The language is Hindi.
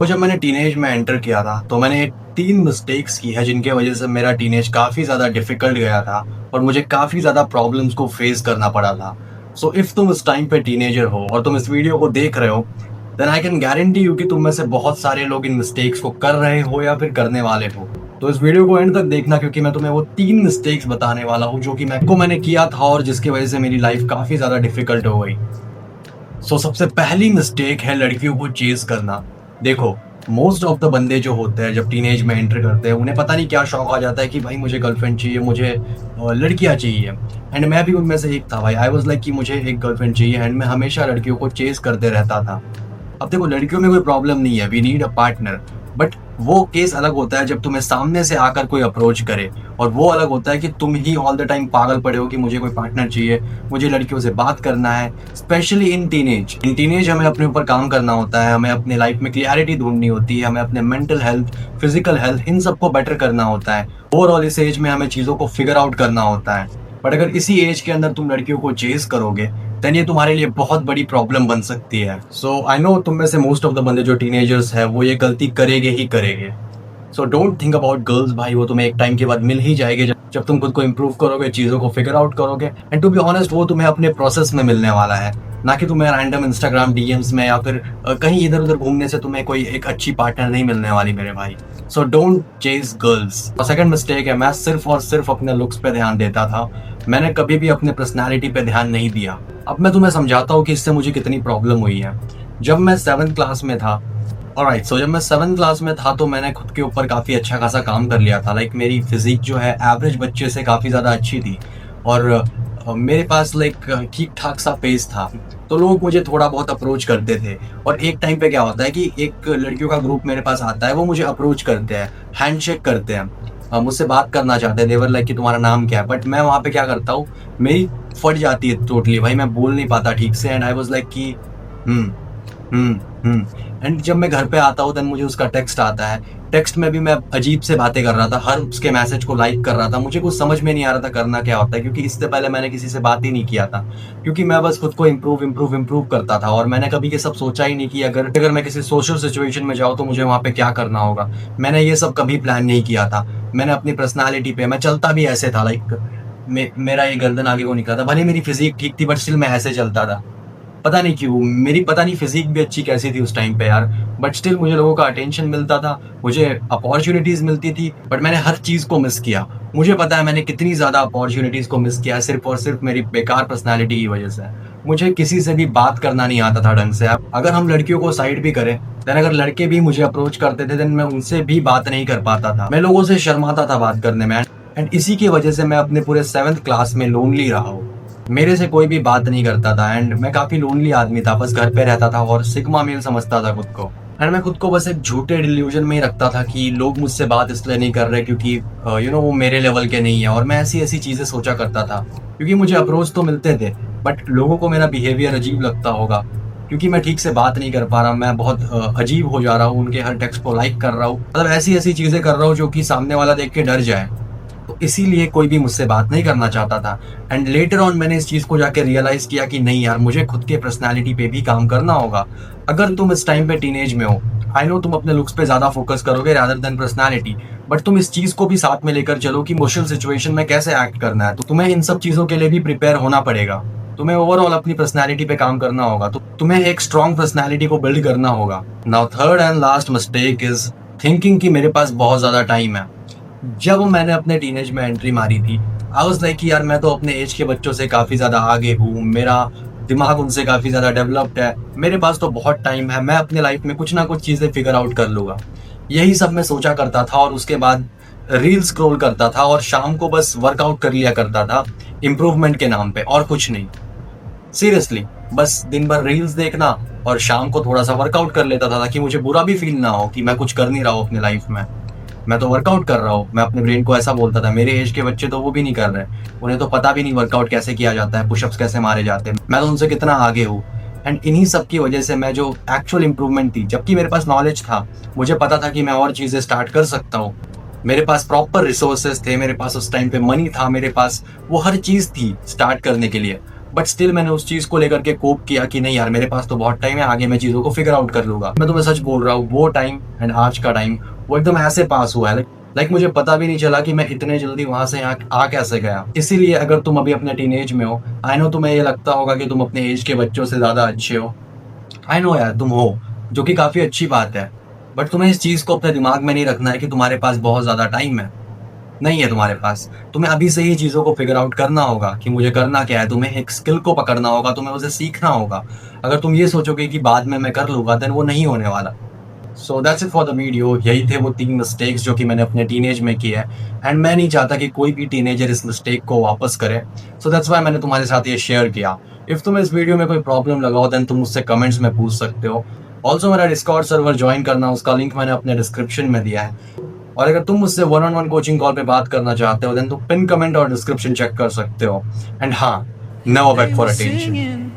तो जब मैंने टीनेज में एंटर किया था तो मैंने 3 मिस्टेक्स की है जिनके वजह से मेरा टीनेज काफ़ी ज़्यादा डिफ़िकल्ट गया था और मुझे काफ़ी ज़्यादा प्रॉब्लम्स को फेस करना पड़ा था। सो इफ़ तुम इस टाइम पे टीनेजर हो और तुम इस वीडियो को देख रहे हो, then I can guarantee you कि तुम में से बहुत सारे लोग इन मिस्टेक्स को कर रहे हो या फिर करने वाले हो। तो इस वीडियो को एंड तक देखना, क्योंकि मैं तुम्हें वो 3 मिस्टेक्स बताने वाला हूँ जो कि मैंने किया था और जिसकी वजह से मेरी लाइफ काफ़ी ज़्यादा डिफ़िकल्ट हो गई। सबसे पहली मिस्टेक है लड़कियों को चेज़ करना। देखो, मोस्ट ऑफ द बंदे जो होते हैं जब टीनेज में एंटर करते हैं, उन्हें पता नहीं क्या शौक आ जाता है कि भाई मुझे गर्लफ्रेंड चाहिए, मुझे लड़कियाँ चाहिए। एंड मैं भी उनमें से एक था भाई। आई वाज़ लाइक कि मुझे एक गर्लफ्रेंड चाहिए एंड मैं हमेशा लड़कियों को चेज़ करते रहता था। अब देखो, लड़कियों में कोई प्रॉब्लम नहीं है, we need a partner, but वो केस अलग होता है जब तुम्हें सामने से आकर कोई अप्रोच करे, और वो अलग होता है कि तुम ही ऑल द टाइम पागल पड़े हो कि मुझे कोई पार्टनर चाहिए, मुझे लड़कियों से बात करना है। स्पेशली इन टीनेज हमें अपने ऊपर काम करना होता है, हमें अपने लाइफ में क्लियरिटी ढूंढनी होती है, हमें अपने मेंटल हेल्थ, फिजिकल हेल्थ, इन सबको बेटर करना होता है। ओवरऑल इस एज में हमें चीज़ों को फिगर आउट करना होता है। बट अगर इसी एज के अंदर तुम लड़कियों को चेज करोगे, देन ये तुम्हारे लिए बहुत बड़ी प्रॉब्लम बन सकती है। आई नो तुम में से मोस्ट ऑफ द बंदे जो टीनेजर्स है वो ये गलती करेंगे ही करेंगे। डोंट थिंक अबाउट गर्ल्स भाई, वो तुम्हें एक टाइम के बाद मिल ही जाएगी जब तुम खुद को इम्प्रूव करोगे, चीज़ों को फिगर आउट करोगे। एंड टू बी ऑनेस्ट, वो तुम्हें अपने प्रोसेस में मिलने वाला है, ना कि तुम्हें रैंडम इंस्टाग्राम डीएम्स में या फिर कहीं इधर उधर घूमने से तुम्हें कोई एक अच्छी पार्टनर नहीं मिलने वाली मेरे भाई। Don't chase girls. और सेकंड मिस्टेक है, मैं सिर्फ और सिर्फ अपने लुक्स पे ध्यान देता था, मैंने कभी भी अपने पर्सनैलिटी पे ध्यान नहीं दिया। अब मैं तुम्हें समझाता हूँ कि इससे मुझे कितनी प्रॉब्लम हुई है। जब मैं 7th क्लास में था, ऑलराइट, जब मैं 7th क्लास में था तो मैंने खुद के ऊपर काफ़ी अच्छा खासा काम कर लिया था। लाइक मेरी फिजिक जो है एवरेज बच्चे से काफ़ी ज़्यादा अच्छी थी, और मेरे पास लाइक ठीक ठाक सा पेस था, तो लोग मुझे थोड़ा बहुत अप्रोच करते थे। और एक टाइम पे क्या होता है कि एक लड़कियों का ग्रुप मेरे पास आता है, वो मुझे अप्रोच करते हैं, हैंडशेक करते हैं, मुझसे बात करना चाहते हैं। देवर लाइक कि तुम्हारा नाम क्या है, बट मैं वहाँ पे क्या करता हूँ, मेरी फट जाती है टोटली भाई, मैं बोल नहीं पाता ठीक से। एंड आई वाज लाइक कि हम्म एंड जब मैं घर पे आता हूँ, देन मुझे उसका टेक्स्ट आता है। टेक्स्ट में भी मैं अजीब से बातें कर रहा था, हर उसके मैसेज को लाइक कर रहा था। मुझे कुछ समझ में नहीं आ रहा था करना क्या होता है, क्योंकि इससे पहले मैंने किसी से बात ही नहीं किया था, क्योंकि मैं बस खुद को इम्प्रूव करता था। और मैंने कभी ये सब सोचा ही नहीं कि अगर मैं किसी सोशल सिचुएशन में जाऊँ तो मुझे वहाँ पे क्या करना होगा। मैंने ये सब कभी प्लान नहीं किया था। मैंने अपनी पर्सनैलिटी पे, मैं चलता भी ऐसे था, लाइक मेरा ये गर्दन आगे को निकला था, भले मेरी फिजिक ठीक थी, बट स्टिल मैं ऐसे चलता था। पता नहीं क्यों, मेरी पता नहीं फिजिक भी अच्छी कैसी थी उस टाइम पे यार, बट स्टिल मुझे लोगों का अटेंशन मिलता था, मुझे अपॉर्चुनिटीज मिलती थी, बट मैंने हर चीज़ को मिस किया। मुझे पता है मैंने कितनी ज़्यादा अपॉर्चुनिटीज़ को मिस किया, सिर्फ और सिर्फ मेरी बेकार पर्सनैलिटी की वजह से। मुझे किसी से भी बात करना नहीं आता था ढंग से। अगर हम लड़कियों को साइड भी करें, देन अगर लड़के भी मुझे अप्रोच करते थे, देन मैं उनसे भी बात नहीं कर पाता था, मैं लोगों से शर्माता था बात करने में। एंड इसी की वजह से मैं अपने पूरे 7th क्लास में लोनली रहा हूँ। मेरे से कोई भी बात नहीं करता था, एंड मैं काफ़ी लोनली आदमी था, बस घर पे रहता था और सिग्मा मेल समझता था खुद को। एंड मैं खुद को बस एक झूठे डिल्यूजन में ही रखता था कि लोग मुझसे बात इसलिए नहीं कर रहे क्योंकि वो मेरे लेवल के नहीं है। और मैं ऐसी ऐसी चीज़ें सोचा करता था, क्योंकि मुझे अप्रोच तो मिलते थे, बट लोगों को मेरा बिहेवियर अजीब लगता होगा, क्योंकि मैं ठीक से बात नहीं कर पा रहा, मैं बहुत अजीब हो जा रहा हूँ, उनके हर टेक्स्ट को लाइक कर रहा हूँ, मतलब ऐसी ऐसी चीज़ें कर रहा हूँ जो कि सामने वाला देख के डर जाए। तो इसीलिए कोई भी मुझसे बात नहीं करना चाहता था। एंड लेटर ऑन मैंने इस चीज़ को जाके रियलाइज़ किया कि नहीं यार, मुझे खुद के पर्सनैलिटी पे भी काम करना होगा। अगर तुम इस टाइम पे टीनेज में हो, आई नो तुम अपने लुक्स पे ज़्यादा फोकस करोगे रादर देन पर्सनैलिटी, बट तुम इस चीज़ को भी साथ में लेकर चलो कि सोशल सिचुएशन में कैसे एक्ट करना है। तो तुम्हें इन सब चीज़ों के लिए भी प्रिपेयर होना पड़ेगा। तुम्हें ओवरऑल अपनी पर्सनैलिटी पे काम करना होगा, तो तुम्हें एक स्ट्रॉन्ग पर्सनैलिटी को बिल्ड करना होगा। Now third and last mistake is thinking कि मेरे पास बहुत ज़्यादा टाइम है। जब मैंने अपने टीनेज में एंट्री मारी थी, आई वाज लाइक कि यार मैं तो अपने एज के बच्चों से काफ़ी ज़्यादा आगे हूँ, मेरा दिमाग उनसे काफ़ी ज़्यादा डेवलप्ड है, मेरे पास तो बहुत टाइम है, मैं अपने लाइफ में कुछ ना कुछ चीज़ें फिगर आउट कर लूँगा। यही सब मैं सोचा करता था, और उसके बाद रील स्क्रॉल करता था और शाम को बस वर्कआउट कर लिया करता था इम्प्रूवमेंट के नाम पे, और कुछ नहीं। सीरियसली, बस दिन भर रील्स देखना और शाम को थोड़ा सा वर्कआउट कर लेता था ताकि मुझे बुरा भी फील ना हो कि मैं कुछ कर नहीं रहा हूँ अपनी लाइफ में, मैं तो वर्कआउट कर रहा हूँ। मैं अपने ब्रेन को ऐसा बोलता था, मेरे एज के बच्चे तो वो भी नहीं कर रहे, उन्हें तो पता भी नहीं वर्कआउट कैसे किया जाता है, पुशअप्स कैसे मारे जाते हैं, मैं तो उनसे कितना आगे हूँ। एंड इन्हीं सब की वजह से मैं जो एक्चुअल इंप्रूवमेंट थी, जबकि मेरे पास नॉलेज था, मुझे पता था कि मैं और चीज़ें स्टार्ट कर सकता हूँ, मेरे पास प्रॉपर रिसोर्सेज थे, मेरे पास उस टाइम पे मनी था, मेरे पास वो हर चीज़ थी स्टार्ट करने के लिए, बट स्टिल मैंने उस चीज को लेकर के कोप किया कि नहीं यार, मेरे पास तो बहुत टाइम है, आगे मैं चीजों को फिगर आउट कर लूंगा। मैं तुम्हें सच बोल रहा हूँ, वो टाइम एंड आज का टाइम वो एकदम ऐसे पास हुआ है, लाइक मुझे पता भी नहीं चला कि मैं इतने जल्दी वहां से यहाँ आ कैसे गया। इसीलिए अगर तुम अभी अपने टीनेज में हो, आई नो तुम्हें ये लगता होगा कि तुम अपने एज के बच्चों से ज्यादा अच्छे हो, आई नो यार तुम हो, जो कि काफी अच्छी बात है। बट तुम्हें इस चीज को अपने दिमाग में नहीं रखना है कि तुम्हारे पास बहुत ज्यादा टाइम है। नहीं है तुम्हारे पास। तुम्हें अभी से ही चीज़ों को फिगर आउट करना होगा कि मुझे करना क्या है। तुम्हें एक स्किल को पकड़ना होगा, तुम्हें उसे सीखना होगा। अगर तुम ये सोचोगे कि बाद में मैं कर लूँगा, देन वो नहीं होने वाला। So that's it for the video. यही थे वो 3 मिस्टेक्स जो कि मैंने अपने टीनेज में किए हैं, एंड मैं नहीं चाहता कि कोई भी टीनेजर इस मिस्टेक को वापस करे। सो दैट्स व्हाई मैंने तुम्हारे साथ ये शेयर किया। इफ़ तुम्हें इस वीडियो में कोई प्रॉब्लम लगा हो, देन तुम मुझसे कमेंट्स में पूछ सकते हो। ऑल्सो मेरा डिस्कॉर्ड सर्वर ज्वाइन करना, उसका लिंक मैंने अपने डिस्क्रिप्शन में दिया है। और अगर तुम मुझसे one on one coaching call पे बात करना चाहते हो, देन तुम पिन कमेंट और डिस्क्रिप्शन चेक कर सकते हो। एंड हाँ, नेवर बेग फॉर अटेंशन।